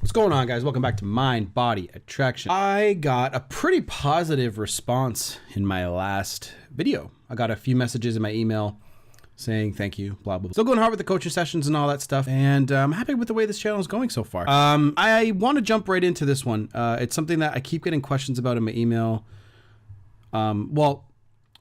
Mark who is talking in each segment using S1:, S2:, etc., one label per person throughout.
S1: What's going on, guys? Welcome back to Mind Body Attraction. I got a pretty positive response in my last video. I got a few messages in my email saying thank you, blah, blah, blah. Still going hard with the coaching sessions and all that stuff, and I'm happy with the way this channel is going so far. I want to jump right into this one. It's something that I keep getting questions about in my email. Well,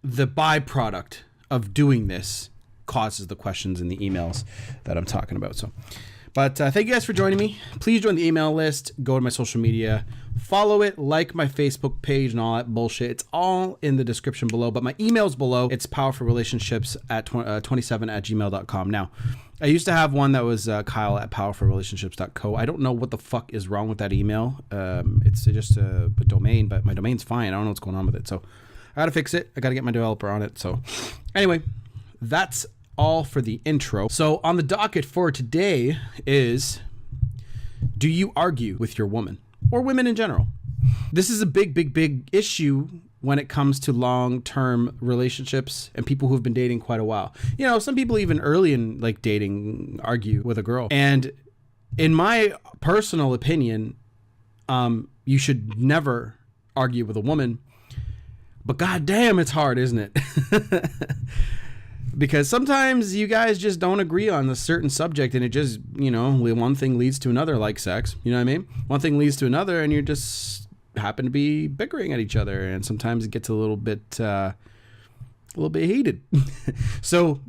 S1: the byproduct of doing this causes the questions in the emails that I'm talking about. But thank you guys for joining me. Please join the email list. Go to my social media. Follow it. Like my Facebook page and all that bullshit. It's all in the description below. But my email's below. It's powerfulrelationships at 27@gmail.com. Now, I used to have one that was Kyle at powerfulrelationships.co. I don't know what the fuck is wrong with that email. It's just a domain, but my domain's fine. I don't know what's going on with it. So I got to fix it. I got to get my developer on it. So anyway, that's all for the intro. So on the docket for today is, do you argue with your woman or women in general? This is a big issue when it comes to long-term relationships and people who've been dating quite a while. You know, some people even early in like dating argue with a girl. And in my personal opinion, you should never argue with a woman, but goddamn, it's hard, isn't it? Because sometimes you guys just don't agree on a certain subject, and it just, you know, one thing leads to another, like sex. You know what I mean? One thing leads to another, and you just happen to be bickering at each other, and sometimes it gets a little bit heated. So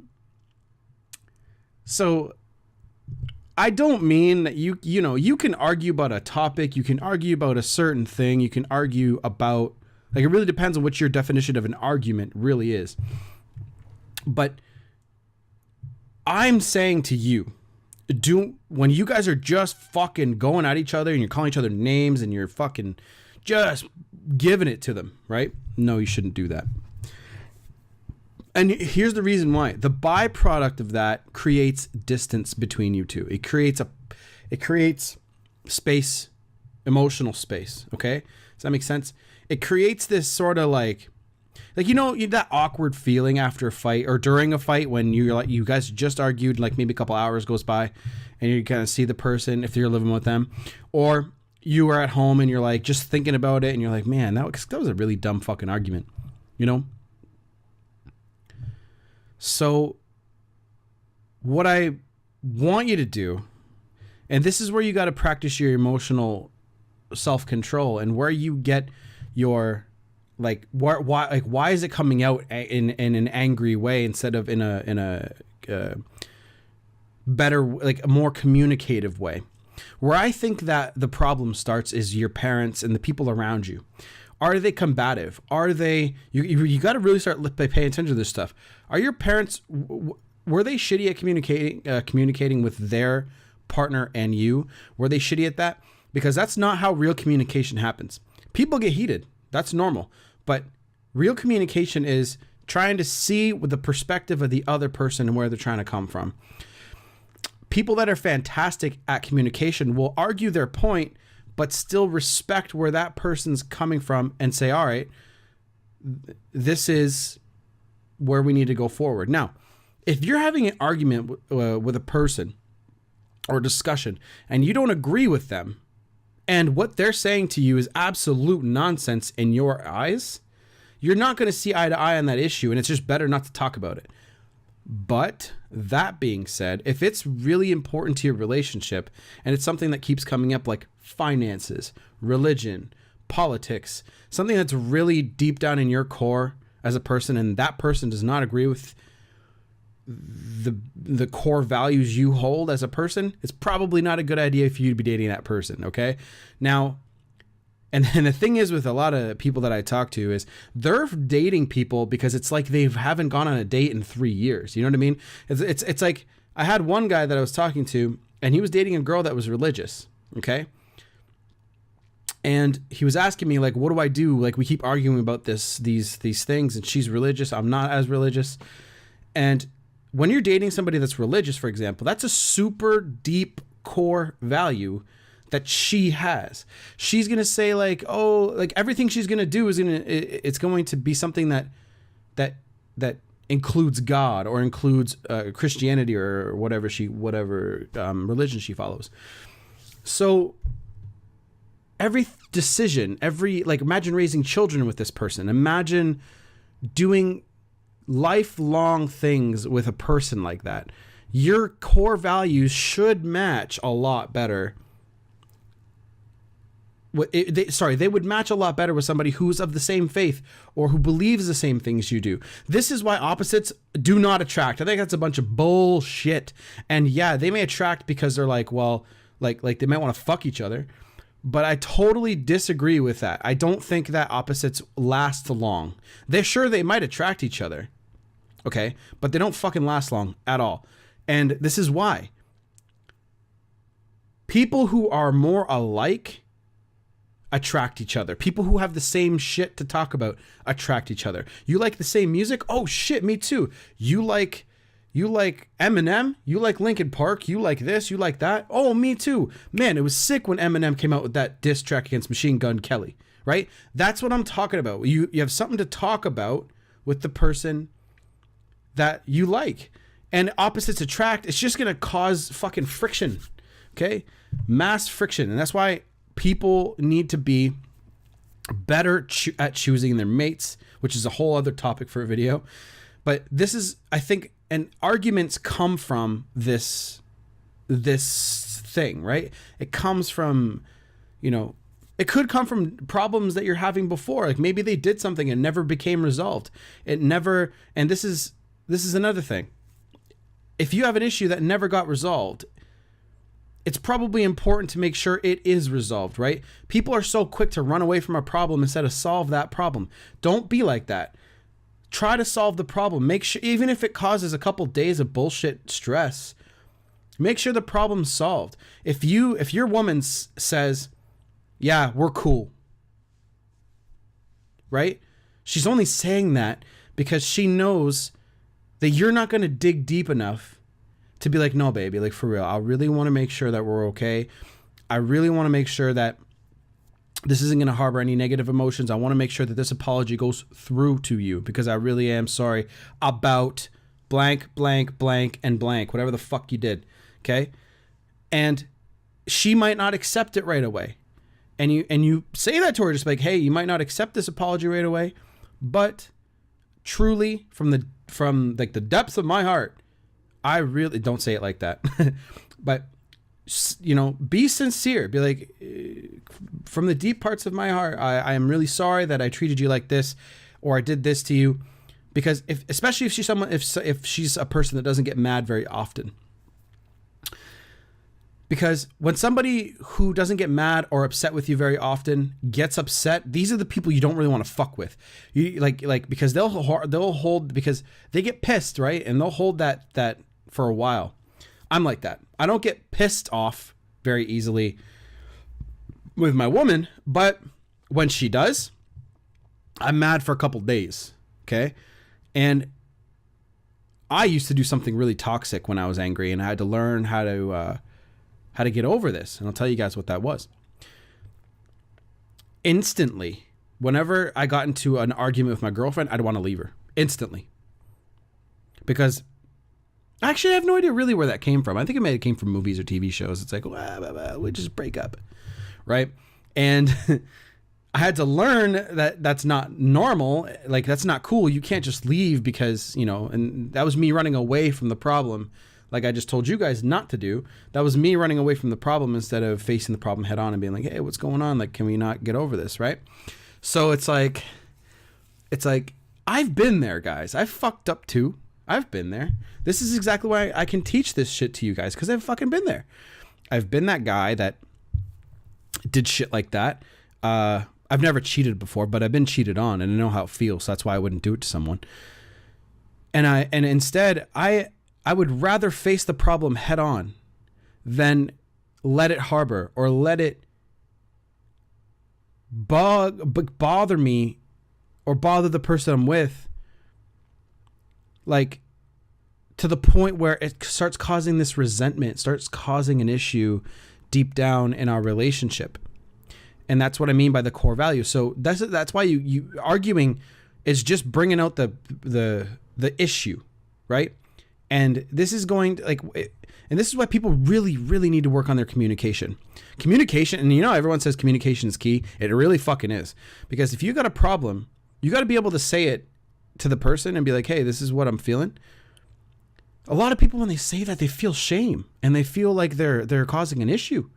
S1: I don't mean that you know, you can argue about a topic, you can argue about a certain thing, you can argue about, like, it really depends on what your definition of an argument really is. But I'm saying to you, when you guys are just fucking going at each other and you're calling each other names and you're fucking just giving it to them, right? No, you shouldn't do that. And here's the reason why. The byproduct of that creates distance between you two. It creates space, emotional space, okay? Does that make sense? It creates this sort of like, you know, that awkward feeling after a fight or during a fight when you're like, you guys just argued, like maybe a couple hours goes by and you kind of see the person if you're living with them, or you are at home and you're like just thinking about it and you're like, man, that was a really dumb fucking argument, you know? So what I want you to do, and this is where you got to practice your emotional self-control and where you get your, like, why is it coming out in an angry way instead of in a better, like a more communicative way? Where I think that the problem starts is your parents and the people around you. Are they combative? Are they, you got to really start paying attention to this stuff. Are your parents, were they shitty at communicating with their partner and you? Were they shitty at that? Because that's not how real communication happens. People get heated. That's normal. But real communication is trying to see with the perspective of the other person and where they're trying to come from. People that are fantastic at communication will argue their point, but still respect where that person's coming from and say, all right, this is where we need to go forward. Now, if you're having an argument with a person or discussion and you don't agree with them, and what they're saying to you is absolute nonsense in your eyes, you're not going to see eye to eye on that issue, and it's just better not to talk about it. But that being said, if it's really important to your relationship and it's something that keeps coming up, like finances, religion, politics, something that's really deep down in your core as a person, and that person does not agree with the core values you hold as a person, it's probably not a good idea for you to be dating that person, okay? Now, and then the thing is with a lot of people that I talk to is they're dating people because it's like they haven't gone on a date in 3 years. You know what I mean? It's like, I had one guy that I was talking to and he was dating a girl that was religious, okay? And he was asking me, like, what do I do? Like, we keep arguing about these things, and she's religious, I'm not as religious. And when you're dating somebody that's religious, for example, that's a super deep core value that she has. She's going to say, like, oh, like everything she's going to do is it's going to be something that includes God or includes Christianity or whatever religion she follows. So every decision, like imagine raising children with this person. Imagine doing lifelong things with a person like that. Your core values should match a lot better. They would match a lot better with somebody who's of the same faith or who believes the same things you do. This is why opposites do not attract. I think that's a bunch of bullshit. And yeah, they may attract because they're like, well, like they might want to fuck each other. But I totally disagree with that. I don't think that opposites last long. They might attract each other. Okay? But they don't fucking last long at all. And this is why. People who are more alike attract each other. People who have the same shit to talk about attract each other. You like the same music? Oh shit, me too. You like Eminem? You like Linkin Park? You like this? You like that? Oh, me too. Man, it was sick when Eminem came out with that diss track against Machine Gun Kelly, right? That's what I'm talking about. You have something to talk about with the person that you like. And opposites attract. It's just going to cause fucking friction, okay? Mass friction. And that's why people need to be better at choosing their mates, which is a whole other topic for a video. But this is, I think, and arguments come from this thing, right? It comes from, it could come from problems that you're having before. Like maybe they did something and never became resolved. And this is another thing. If you have an issue that never got resolved, it's probably important to make sure it is resolved, right? People are so quick to run away from a problem instead of solve that problem. Don't be like that. Try to solve the problem. Make sure, even if it causes a couple days of bullshit stress, make sure the problem's solved. If your woman says, yeah, we're cool, right? She's only saying that because she knows that you're not going to dig deep enough to be like, no, baby, like for real, I really want to make sure that we're okay. I really want to make sure that this isn't going to harbor any negative emotions. I want to make sure that this apology goes through to you because I really am sorry about blank, blank, blank, and blank, whatever the fuck you did. Okay. And she might not accept it right away. And you say that to her, just like, hey, you might not accept this apology right away, but truly from like the depths of my heart, I really don't say it like that, but be sincere. Be like, from the deep parts of my heart, I am really sorry that I treated you like this, or I did this to you, because especially if she's a person that doesn't get mad very often. Because when somebody who doesn't get mad or upset with you very often gets upset, these are the people you don't really want to fuck with. You like because they'll hold, because they get pissed, right? And they'll hold that for a while. I'm like that. I don't get pissed off very easily with my woman, but when she does, I'm mad for a couple days. Okay. And I used to do something really toxic when I was angry, and I had to learn how to get over this. And I'll tell you guys what that was. Instantly, whenever I got into an argument with my girlfriend, I'd want to leave her instantly, because actually I have no idea really where that came from. I think it came from movies or TV shows. It's like, we just break up. Right. And I had to learn that that's not normal. Like, that's not cool. You can't just leave because, and that was me running away from the problem. Like I just told you guys not to do. That was me running away from the problem instead of facing the problem head on and being like, hey, what's going on? Like, can we not get over this? Right. So it's like, I've been there, guys. I've fucked up too. I've been there. This is exactly why I can teach this shit to you guys, because I've fucking been there. I've been that guy that did shit like that. I've never cheated before, but I've been cheated on, and I know how it feels. So that's why I wouldn't do it to someone. And instead, I would rather face the problem head on than let it harbor or let it bother me or bother the person I'm with, like, to the point where it starts causing this resentment, starts causing an issue deep down in our relationship. And that's what I mean by the core value. So that's why you arguing is just bringing out the issue, right? And this is going to and this is why people really, really need to work on their communication. Communication, and everyone says communication is key. It really fucking is. Because if you got a problem, you got to be able to say it to the person and be like, hey, this is what I'm feeling. A lot of people, when they say that, they feel shame and they feel like they're causing an issue.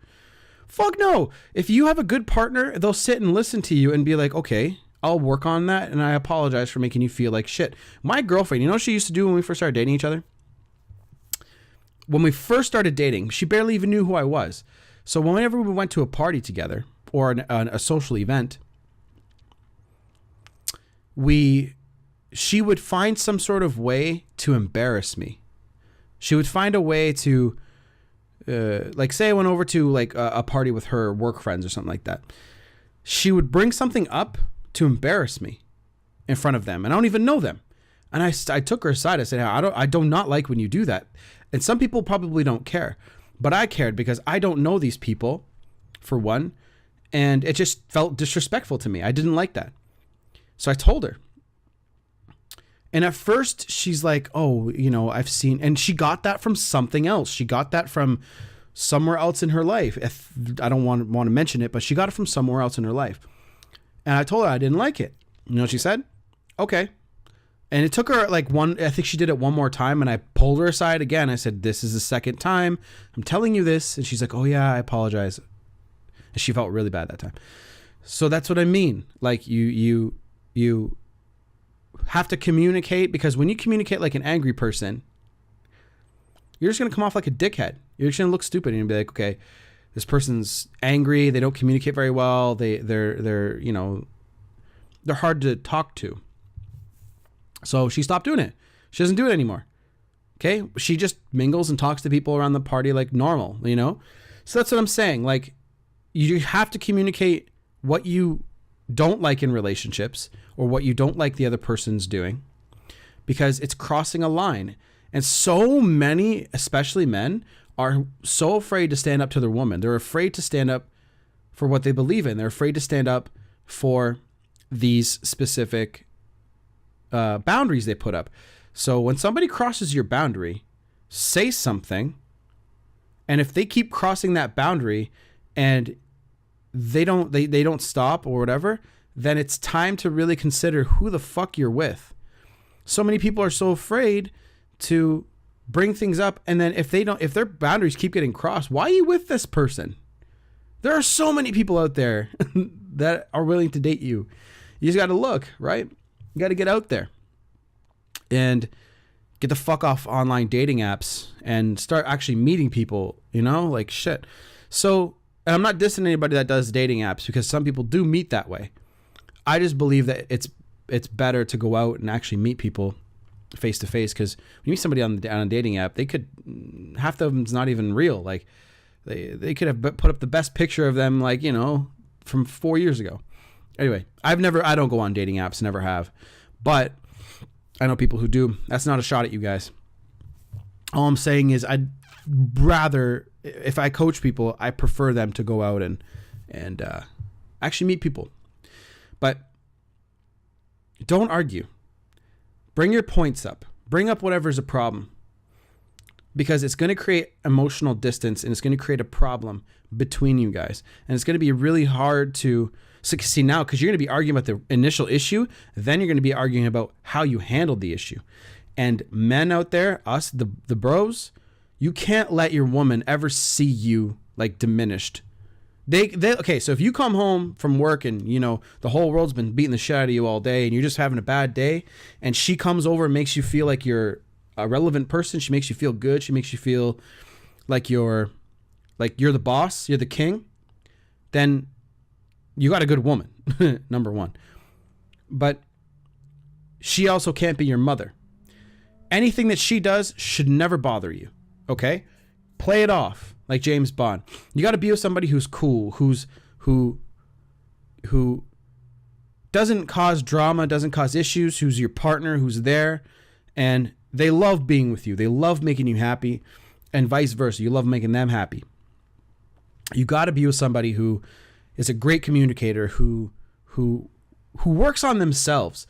S1: Fuck no. If you have a good partner, they'll sit and listen to you and be like, okay, I'll work on that. And I apologize for making you feel like shit. My girlfriend, you know what she used to do when we first started dating each other? When we first started dating, she barely even knew who I was. So whenever we went to a party together or a social event, she would find some sort of way to embarrass me. She would find a way to, say I went over to a party with her work friends or something like that. She would bring something up to embarrass me in front of them, and I don't even know them. And I took her aside. I said, I do not like when you do that. And some people probably don't care, but I cared because I don't know these people, for one, and it just felt disrespectful to me. I didn't like that. So I told her. And at first she's like, oh, I've seen, and she got that from something else. She got that from somewhere else in her life. If I don't want to mention it, but she got it from somewhere else in her life. And I told her I didn't like it. You know what she said? Okay. And it took her I think she did it one more time, and I pulled her aside again. I said, this is the second time I'm telling you this. And she's like, oh yeah, I apologize. And she felt really bad that time. So that's what I mean. Like you have to communicate, because when you communicate like an angry person, you're just going to come off like a dickhead. You're just going to look stupid and you'll be like, okay, this person's angry. They don't communicate very well. They're hard to talk to. So she stopped doing it. She doesn't do it anymore. Okay. She just mingles and talks to people around the party like normal, So that's what I'm saying. Like, you have to communicate what you don't like in relationships or what you don't like the other person's doing, because it's crossing a line. And so many, especially men, are so afraid to stand up to their woman. They're afraid to stand up for what they believe in. They're afraid to stand up for these specific boundaries they put up. So when somebody crosses your boundary, say something. And if they keep crossing that boundary and they don't stop or whatever, then it's time to really consider who the fuck you're with. So many people are so afraid to bring things up, and then if their boundaries keep getting crossed, why are you with this person? There are so many people out there that are willing to date you. You just got to look, right? You got to get out there and get the fuck off online dating apps and start actually meeting people, like shit. So, and I'm not dissing anybody that does dating apps, because some people do meet that way. I just believe that it's better to go out and actually meet people face to face, because when you meet somebody on a dating app, half of them's not even real. Like they could have put up the best picture of them, from 4 years ago. Anyway, I don't go on dating apps, never have, but I know people who do. That's not a shot at you guys. All I'm saying is I'd rather, if I coach people, I prefer them to go out and actually meet people. But don't argue. Bring your points up. Bring up whatever's a problem, because it's going to create emotional distance and it's going to create a problem between you guys. And it's going to be really hard to see now, because you're going to be arguing about the initial issue. Then you're going to be arguing about how you handled the issue. And men out there, us, the bros, you can't let your woman ever see you like diminished. Okay, so if you come home from work and, the whole world's been beating the shit out of you all day and you're just having a bad day, and she comes over and makes you feel like you're a relevant person, she makes you feel good, she makes you feel like you're the boss, you're the king, then you got a good woman, number one. But she also can't be your mother. Anything that she does should never bother you, okay? Play it off like James Bond. You got to be with somebody who's cool, who doesn't cause drama, doesn't cause issues, who's your partner, who's there, and they love being with you. They love making you happy, and vice versa. You love making them happy. You got to be with somebody who is a great communicator, who works on themselves.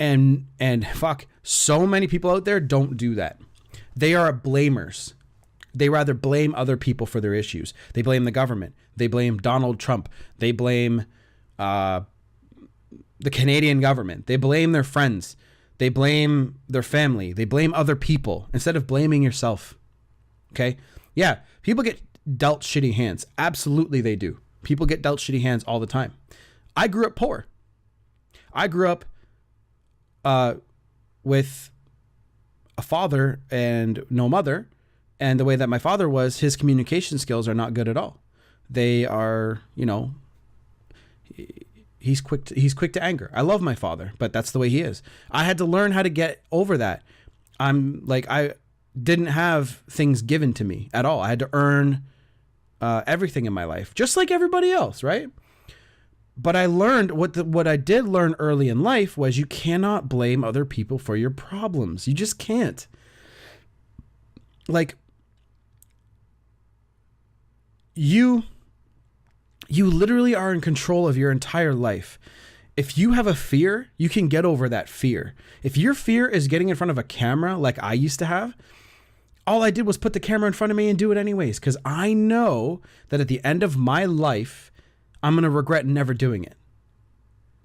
S1: And fuck, so many people out there don't do that. They are blamers. They rather blame other people for their issues. They blame the government. They blame Donald Trump. They blame the Canadian government. They blame their friends. They blame their family. They blame other people instead of blaming yourself. Okay? Yeah, people get dealt shitty hands. Absolutely they do. People get dealt shitty hands all the time. I grew up poor. I grew up with a father and no mother. And the way that my father was, his communication skills are not good at all. They are, you know, he's quick to anger. I love my father, but that's the way he is. I had to learn how to get over that. I didn't have things given to me at all. I had to earn everything in my life, just like everybody else, right? But I learned what I did learn early in life was you cannot blame other people for your problems. You just can't. Like, you literally are in control of your entire life. If you have a fear, you can get over that fear. If your fear is getting in front of a camera like I used to have, all I did was put the camera in front of me and do it anyways, because I know that at the end of my life, I'm going to regret never doing it,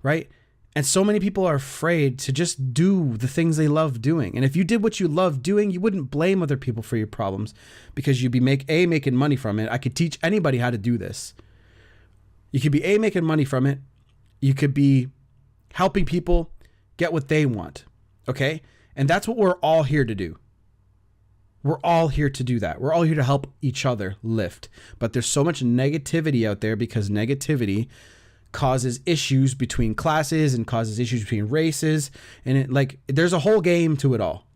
S1: right? And so many people are afraid to just do the things they love doing. And if you did what you love doing, you wouldn't blame other people for your problems because you'd be making money from it. I could teach anybody how to do this. You could be making money from it. You could be helping people get what they want, okay? And that's what we're all here to do. We're all here to do that. We're all here to help each other lift. But there's so much negativity out there because negativity causes issues between classes and causes issues between races. And there's a whole game to it all.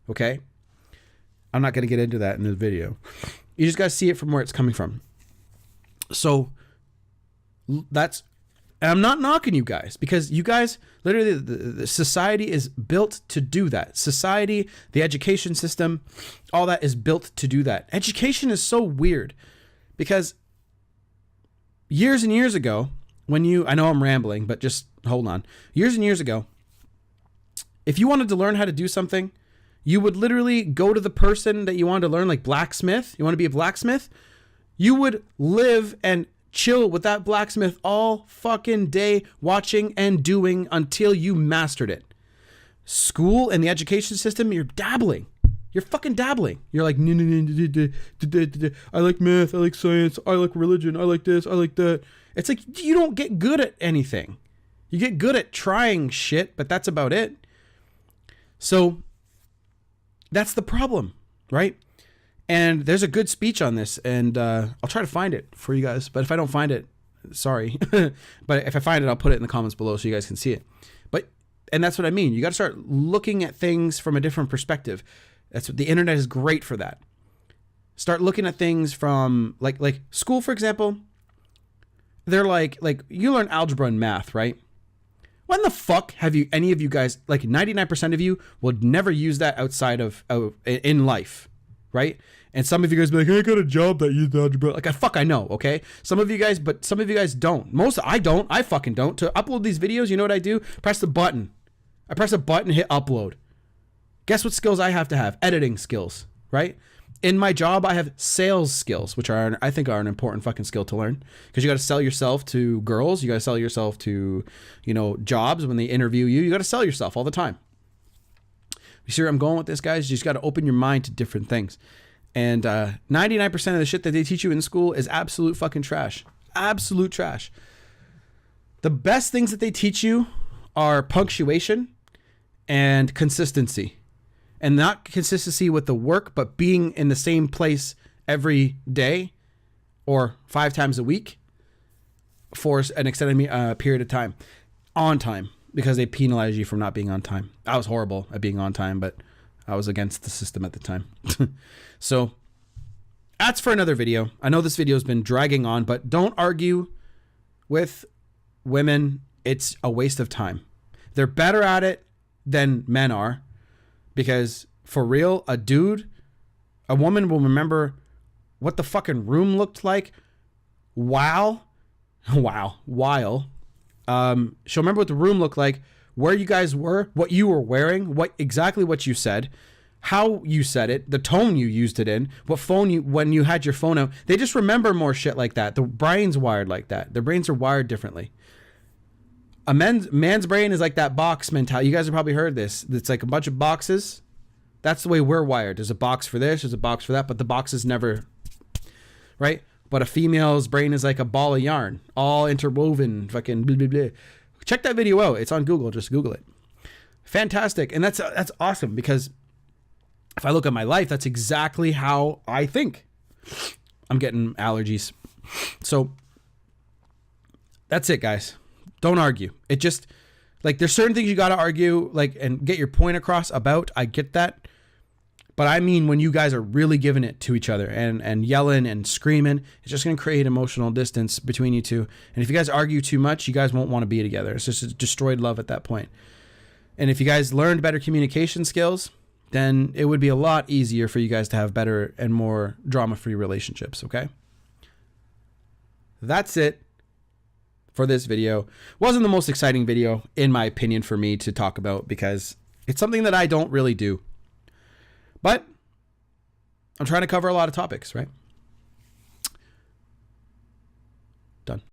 S1: Okay? I'm not going to get into that in this video. You just got to see it from where it's coming from. So and I'm not knocking you guys because you guys, literally the society is built to do that. Society, the education system, all that is built to do that. Education is so weird because years and years ago, I know I'm rambling, but just hold on. Years and years ago, if you wanted to learn how to do something, you would literally go to the person that you wanted to learn, like blacksmith. You want to be a blacksmith? You would live and chill with that blacksmith all fucking day, watching and doing until you mastered it. School and the education system, you're dabbling. You're fucking dabbling. You're like, I like math, I like science, I like religion, I like this, I like that. It's like you don't get good at anything. You get good at trying shit, but that's about it. So that's the problem, right? And there's a good speech on this, and I'll try to find it for you guys. But if I don't find it, sorry. But if I find it, I'll put it in the comments below so you guys can see it. And that's what I mean. You got to start looking at things from a different perspective. That's what the internet is great for that. Start looking at things from like school, for example. They're like you learn algebra and math, right? When the fuck have any of you guys, like 99% of you would never use that outside of in life, right? And some of you guys be like, hey, I got a job that uses algebra. Like, I know, okay? Some of you guys don't. I don't. I fucking don't. To upload these videos, you know what I do? Press the button. I press a button, hit upload. Guess what skills I have to have? Editing skills, right? In my job, I have sales skills, which I think are an important fucking skill to learn, because you got to sell yourself to girls. You got to sell yourself to, jobs when they interview you. You got to sell yourself all the time. You see where I'm going with this, guys? You just got to open your mind to different things. And 99% of the shit that they teach you in school is absolute fucking trash. Absolute trash. The best things that they teach you are punctuation and consistency. And not consistency with the work, but being in the same place every day or 5 times a week for an extended period of time. On time, because they penalize you for not being on time. I was horrible at being on time, but I was against the system at the time. So that's for another video. I know this video has been dragging on, but don't argue with women. It's a waste of time. They're better at it than men are. Because for real, a woman will remember what the fucking room looked like while she'll remember what the room looked like, where you guys were, what you were wearing, exactly what you said, how you said it, the tone you used it in, when you had your phone out. They just remember more shit like that. The brain's wired like that. Their brains are wired differently. A man's brain is like that box mentality. You guys have probably heard this. It's like a bunch of boxes. That's the way we're wired. There's a box for this, there's a box for that, but the box is never, right? But a female's brain is like a ball of yarn, all interwoven, fucking blah, blah, blah. Check that video out. It's on Google. Just Google it. Fantastic. And that's awesome, because if I look at my life, that's exactly how I think. I'm getting allergies. So that's it, guys. Don't argue. It just, like, there's certain things you got to argue, like, and get your point across about. I get that. But I mean, when you guys are really giving it to each other and yelling and screaming, it's just going to create emotional distance between you two. And if you guys argue too much, you guys won't want to be together. It's just a destroyed love at that point. And if you guys learned better communication skills, then it would be a lot easier for you guys to have better and more drama-free relationships, okay? That's it for this video. Wasn't the most exciting video, in my opinion, for me to talk about, because it's something that I don't really do. But I'm trying to cover a lot of topics, right? Done.